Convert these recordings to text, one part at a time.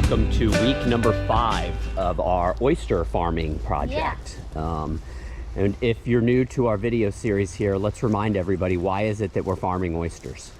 welcome to week number 5 of our oyster farming project. Yeah. And if you're new to our video series here, let's remind everybody, why is it that we're farming oysters?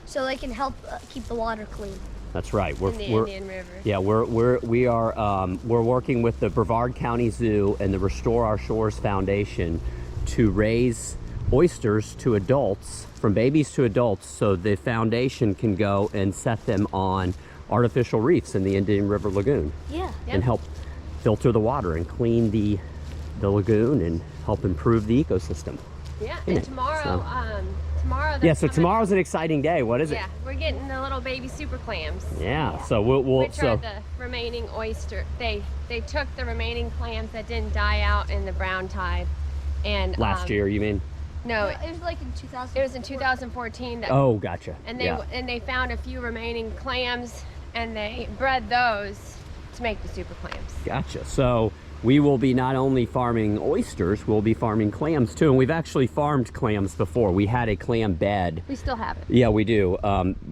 So they can help keep the water clean. That's right. We're in the Indian River. Yeah, we're working with the Brevard County Zoo and the Restore Our Shores Foundation to raise oysters to adults, from babies to adults, so the foundation can go and set them on artificial reefs in the Indian River Lagoon. Yeah. And help filter the water and clean the lagoon and help improve the ecosystem. Yeah, and tomorrow, so tomorrow's an exciting day. What is it? Yeah, we're getting the little baby super clams. Yeah, so we'll which are the remaining oyster. They took the remaining clams that didn't die out in the brown tide, and last year, you mean? No, it was like in 2000. It was in 2014. Oh, gotcha. And they found a few remaining clams, and they bred those to make the super clams. Gotcha. So we will be not only farming oysters, we'll be farming clams too. And we've actually farmed clams before. We had a clam bed. We still have it. Yeah, we do.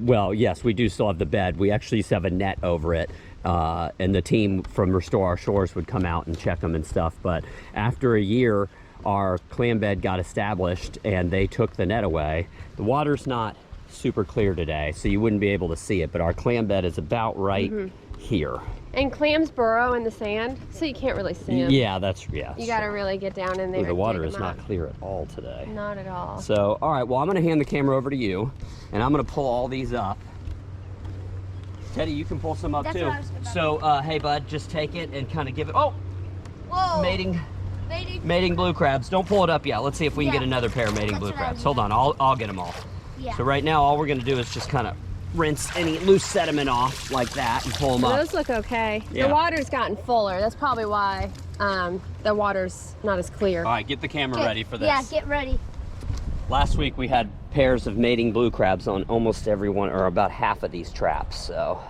Well, yes, we do still have the bed. We actually used to have a net over it. And the team from Restore Our Shores would come out and check them and stuff. But after a year, our clam bed got established and they took the net away. The water's not super clear today, so you wouldn't be able to see it, but our clam bed is about right here. And clams burrow in the sand, so you can't really see them. Yeah, You got to really get down in there. The water is not clear at all today. Not at all. So, all right, well, I'm going to hand the camera over to you, and I'm going to pull all these up. Teddy, you can pull some up too. So, hey, bud, just take it and kind of give it. Oh, whoa! Mating blue crabs. Don't pull it up yet. Let's see if we can get another pair of mating blue crabs. Hold on, I'll get them all. Yeah. So right now, all we're going to do is just kind of rinse any loose sediment off like that and pull them up. Those look okay. Yeah. The water's gotten fuller. That's probably why the water's not as clear. All right, get the camera ready for this. Yeah, get ready. Last week we had pairs of mating blue crabs on almost every one, or about half of these traps. So,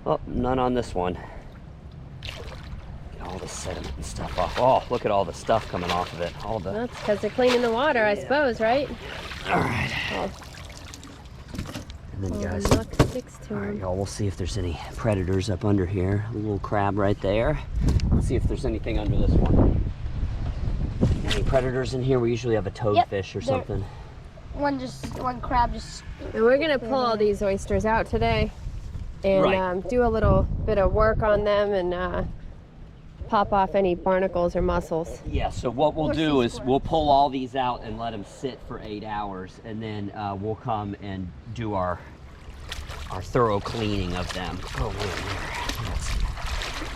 oh, none on this one. Get all the sediment and stuff off. Oh, look at all the stuff coming off of it. All the. That's because they're cleaning the water, I suppose, right? All right. Oh. And then, guys, look, sticks to all right, them. y'all, we'll see if there's any predators up under here. A little crab right there. Let's see if there's anything under this one. Any predators in here? We usually have a toadfish or something. One crab just. And we're gonna pull all these oysters out today, and do a little bit of work on them and pop off any barnacles or mussels. Yeah, so what we'll do is we'll pull all these out and let them sit for 8 hours, and then we'll come and do our thorough cleaning of them. Oh man,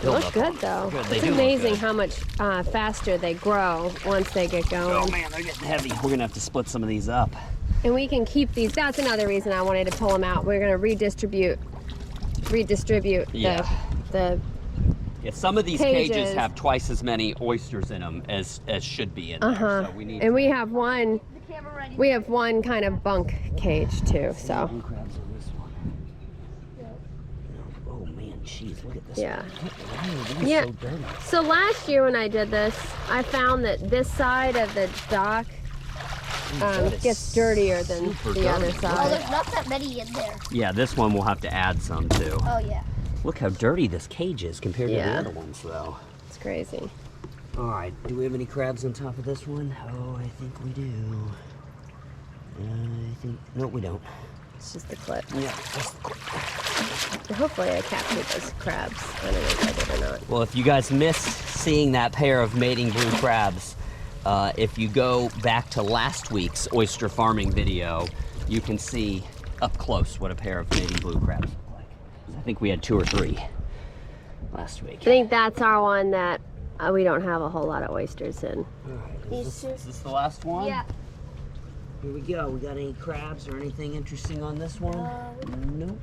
They look good though. Good. It's amazing how much faster they grow once they get going. Oh man, they're getting heavy. We're gonna have to split some of these up. And we can keep these. That's another reason I wanted to pull them out. We're gonna redistribute the Yeah, some of these cages have twice as many oysters in them as should be in there. So we need. And we have one. We have one kind of bunk cage too. So. Blue crabs on this one. Oh man, jeez, look at this. Yeah. Why are these so dirty? So last year when I did this, I found that this side of the dock gets dirtier than the other Oh, side. there's not that many in there. Yeah, this one we'll have to add some too. Oh yeah. Look how dirty this cage is compared to the other ones, though. It's crazy. All right, do we have any crabs on top of this one? Oh, I think we do. No, we don't. It's just the clip. Yeah, just the clip. Hopefully I captured those crabs. I don't know if I did or not. Well, if you guys missed seeing that pair of mating blue crabs, if you go back to last week's oyster farming video, you can see up close what a pair of mating blue crabs look like. I think we had 2 or 3 last week. I think that's our one that we don't have a whole lot of oysters in. All right, is this the last one? Yeah. Here we go. We got any crabs or anything interesting on this one? Nope.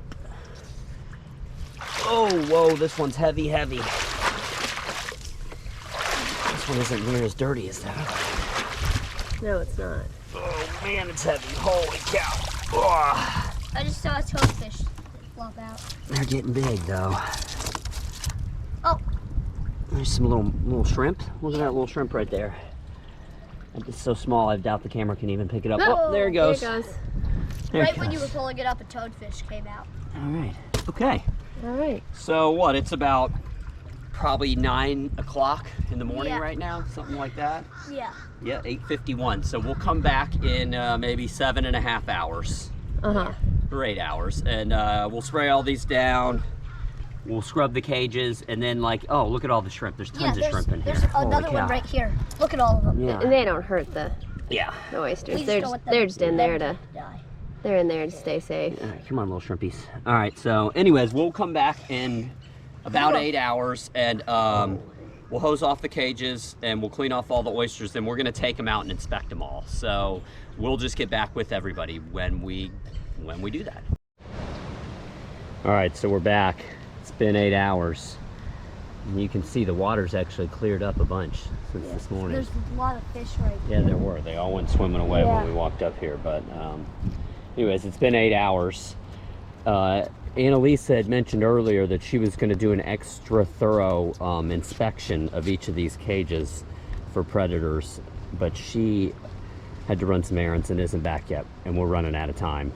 Oh, whoa, this one's heavy. This one isn't near as dirty as that. No, it's not. Oh man, it's heavy. Holy cow. Oh. I just saw a toadfish flop out. They're getting big though. Oh. There's some little shrimp. Look at that little shrimp right there. It's so small, I doubt the camera can even pick it up. Oh, there it goes. There it goes. Right when you were pulling it up, a toadfish came out. All right. Okay. All right. So what? It's about probably 9 o'clock in the morning Yeah. right now, something like that. Yeah. Yeah, 8:51. So we'll come back in maybe 7.5 hours Uh-huh. or 8 hours, and we'll spray all these down. We'll scrub the cages, and then oh, look at all the shrimp. There's tons of shrimp in here. There's another Holy one cow. right here. Look at all of them. Yeah. And they don't hurt the Yeah. oysters. We just They're don't just, want them they're just in there to die. they're in there to stay safe. All right, come on, little shrimpies. All right. So, anyways, we'll come back in about 8 hours, and we'll hose off the cages, and we'll clean off all the oysters. Then we're gonna take them out and inspect them all. So we'll just get back with everybody when we do that. All right. So we're back. It's been 8 hours. And you can see the water's actually cleared up a bunch since this morning. There's a lot of fish right here. Yeah, there were. They all went swimming away Yeah. when we walked up here. But anyways, it's been 8 hours. Annalisa had mentioned earlier that she was going to do an extra thorough inspection of each of these cages for predators, but she had to run some errands and isn't back yet, and we're running out of time.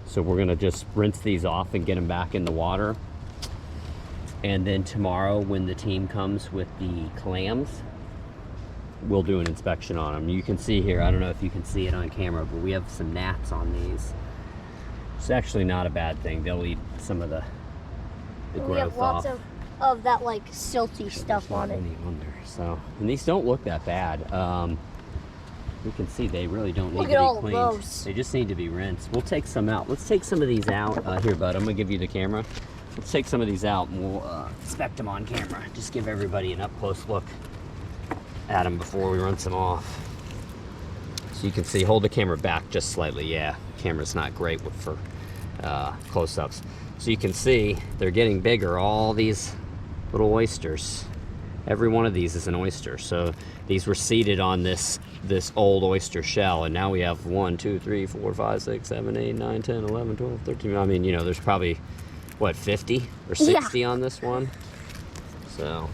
So we're going to just rinse these off and get them back in the water. And then tomorrow, when the team comes with the clams, we'll do an inspection on them. You can see here, I don't know if you can see it on camera, but we have some gnats on these. It's actually not a bad thing. They'll eat some of the We growth have lots off. of that silty stuff on it. On there. So, and these don't look that bad. You can see they really don't need Look to at be all of cleaned. those. They just need to be rinsed. We'll take some out. Let's take some of these out. Here, bud, I'm gonna give you the camera. Let's take some of these out and we'll inspect them on camera. Just give everybody an up-close look at them before we rinse them off. So you can see, hold the camera back just slightly. Yeah, camera's not great for close-ups. So you can see they're getting bigger, all these little oysters. Every one of these is an oyster. So these were seeded on this old oyster shell, and now we have 1, 2, 3, 4, 5, 6, 7, 8, 9, 10, 11, 12, 13. I mean, there's probably, what, 50 or 60 on this one? So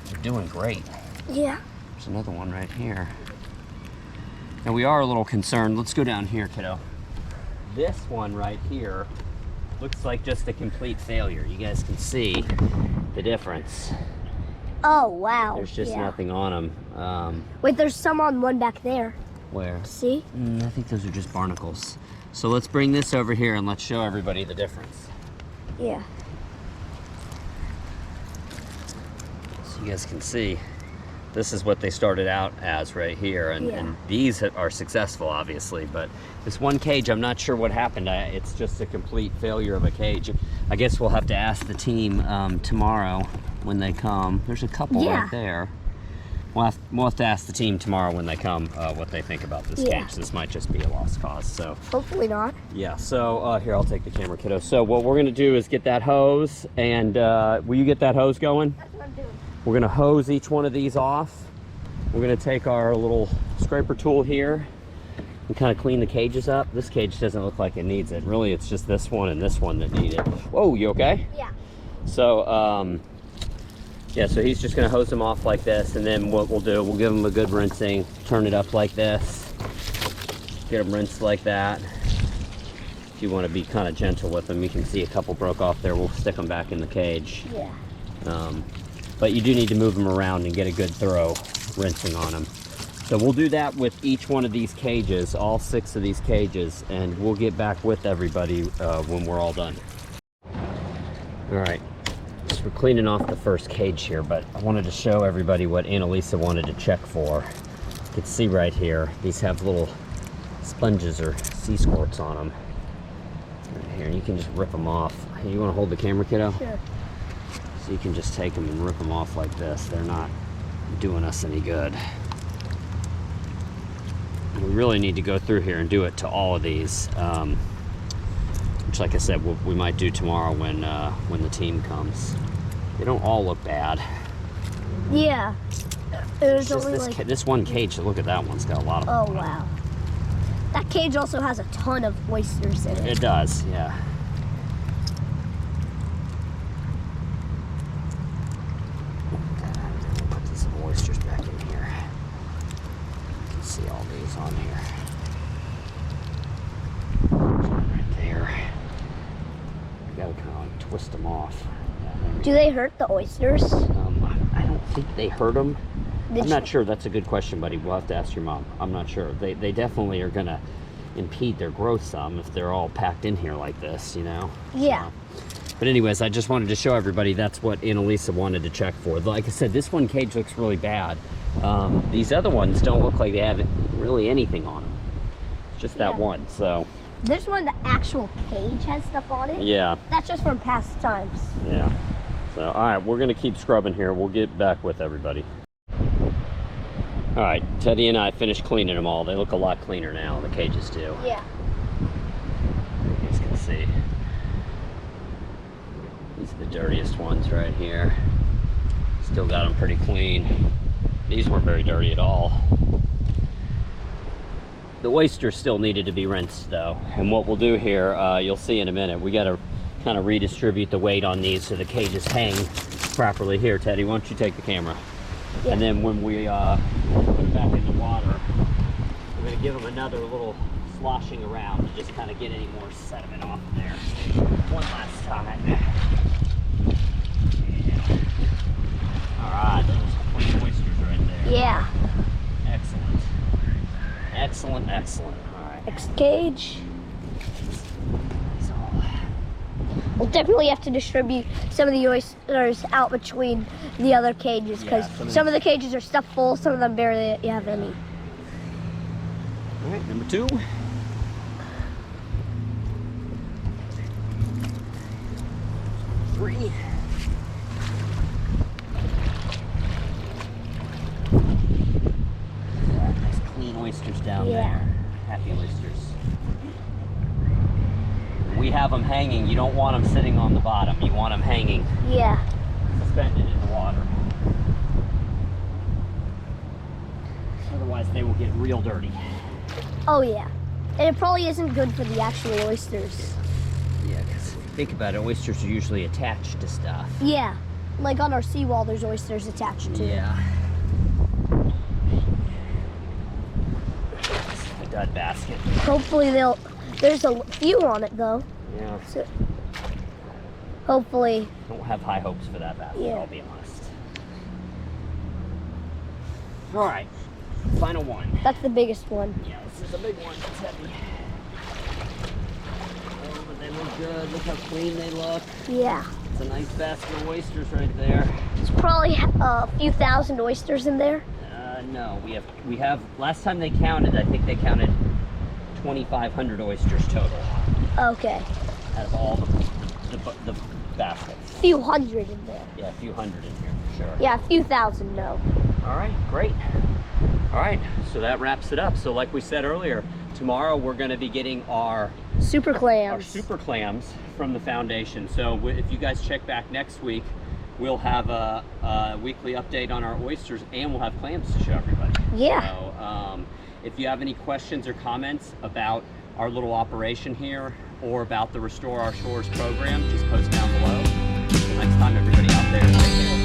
they're doing great. Yeah. There's another one right here. And we are a little concerned. Let's go down here, kiddo. This one right here looks like just a complete failure. You guys can see the difference. Oh, wow. There's just nothing on them. Wait, there's some on one back there. Where? See? I think those are just barnacles. So let's bring this over here and let's show everybody the difference. Yeah. So you guys can see, this is what they started out as right here. And these are successful, obviously. But this one cage, I'm not sure what happened. It's just a complete failure of a cage. I guess we'll have to ask the team tomorrow when they come. There's a couple right there. We'll have to ask the team tomorrow when they come what they think about this cage. This might just be a lost cause. So hopefully not. yeah. So here, I'll take the camera, kiddo. So what we're gonna do is get that hose, and will you get that hose going? That's what I'm doing. We're gonna hose each one of these off. We're gonna take our little scraper tool here and kind of clean the cages up. This cage doesn't look like it needs it. Really, it's just this one and this one that need it. Whoa, you okay? Yeah. So yeah, so he's just gonna hose them off like this, and then what we'll do, we'll give them a good rinsing, turn it up like this, get them rinsed like that. If you want to be kind of gentle with them, you can see a couple broke off there. We'll stick them back in the cage. Yeah. But you do need to move them around and get a good thorough rinsing on them. So we'll do that with each one of these cages, all 6 of these cages, and we'll get back with everybody when we're all done. All right. So we're cleaning off the first cage here, but I wanted to show everybody what Annalisa wanted to check for. You can see right here, these have little sponges or sea squirts on them. Right here, and you can just rip them off. Hey, you want to hold the camera, kiddo? Sure. So you can just take them and rip them off like this. They're not doing us any good. We really need to go through here and do it to all of these. Which, like I said, we might do tomorrow when the team comes. They don't all look bad. Yeah. There's Just only this one cage. Look at that one's got a lot of. Oh wow. That cage also has a ton of oysters in it. It does, yeah. Put these little oysters back in here. You can see all these on here. Right there. We gotta kind twist them off. Do they hurt the oysters? I don't think they hurt them. Did I'm not sure. That's a good question, buddy. We'll have to ask your mom. I'm not sure. They definitely are going to impede their growth some if they're all packed in here like this, you know? Yeah. But anyways, I just wanted to show everybody that's what Annalisa wanted to check for. Like I said, this one cage looks really bad. These other ones don't look like they have really anything on them. It's just that one, so. This one, the actual cage has stuff on it. Yeah. That's just from past times. Yeah. So, all right, we're going to keep scrubbing here. We'll get back with everybody. All right, Teddy and I finished cleaning them all. They look a lot cleaner now, the cages do. Yeah. You guys can see. These are the dirtiest ones right here. Still got them pretty clean. These weren't very dirty at all. The oysters still needed to be rinsed though. And what we'll do here, you'll see in a minute, we gotta kind of redistribute the weight on these so the cages hang properly. Here, Teddy, why don't you take the camera? Yeah. And then when we put it back in the water, we're gonna give them another little sloshing around to just kind of get any more sediment off of there. One last time. Yeah. All right, those clean oysters right there. Yeah. Excellent. Excellent, excellent. All right. Next cage. We'll definitely have to distribute some of the oysters out between the other cages because some of the cages are stuffed full, some of them barely have any. All right, number 2. Three. Nice clean oysters down there. Happy oysters. We have them hanging. You don't want them sitting on the bottom. You want them hanging. Yeah. Suspended in the water. Otherwise, they will get real dirty. Oh yeah. And it probably isn't good for the actual oysters. Yeah, because think about it, oysters are usually attached to stuff. Yeah. Like on our seawall, there's oysters attached to it. Yeah. The dud basket. Hopefully there's a few on it though. Yeah. So hopefully. Don't have high hopes for that basket, Yeah. I'll be honest. All right, final one. That's the biggest one. Yeah, this is a big one. It's heavy. Oh, but they look good. Look how clean they look. Yeah. It's a nice basket of oysters right there. There's probably a few thousand oysters in there. No, we have. Last time they counted, I think they counted 2,500 oysters total. Okay. Out of all the baskets. A few hundred in there. Yeah, a few hundred in here for sure. Yeah, a few thousand, no. All right, great. All right, so that wraps it up. So like we said earlier, tomorrow we're going to be getting our super clams. Our super clams from the foundation. So if you guys check back next week, we'll have a weekly update on our oysters and we'll have clams to show everybody. Yeah. So if you have any questions or comments about our little operation here or about the Restore Our Shores program, just post down below. Until next time, everybody out there, take care.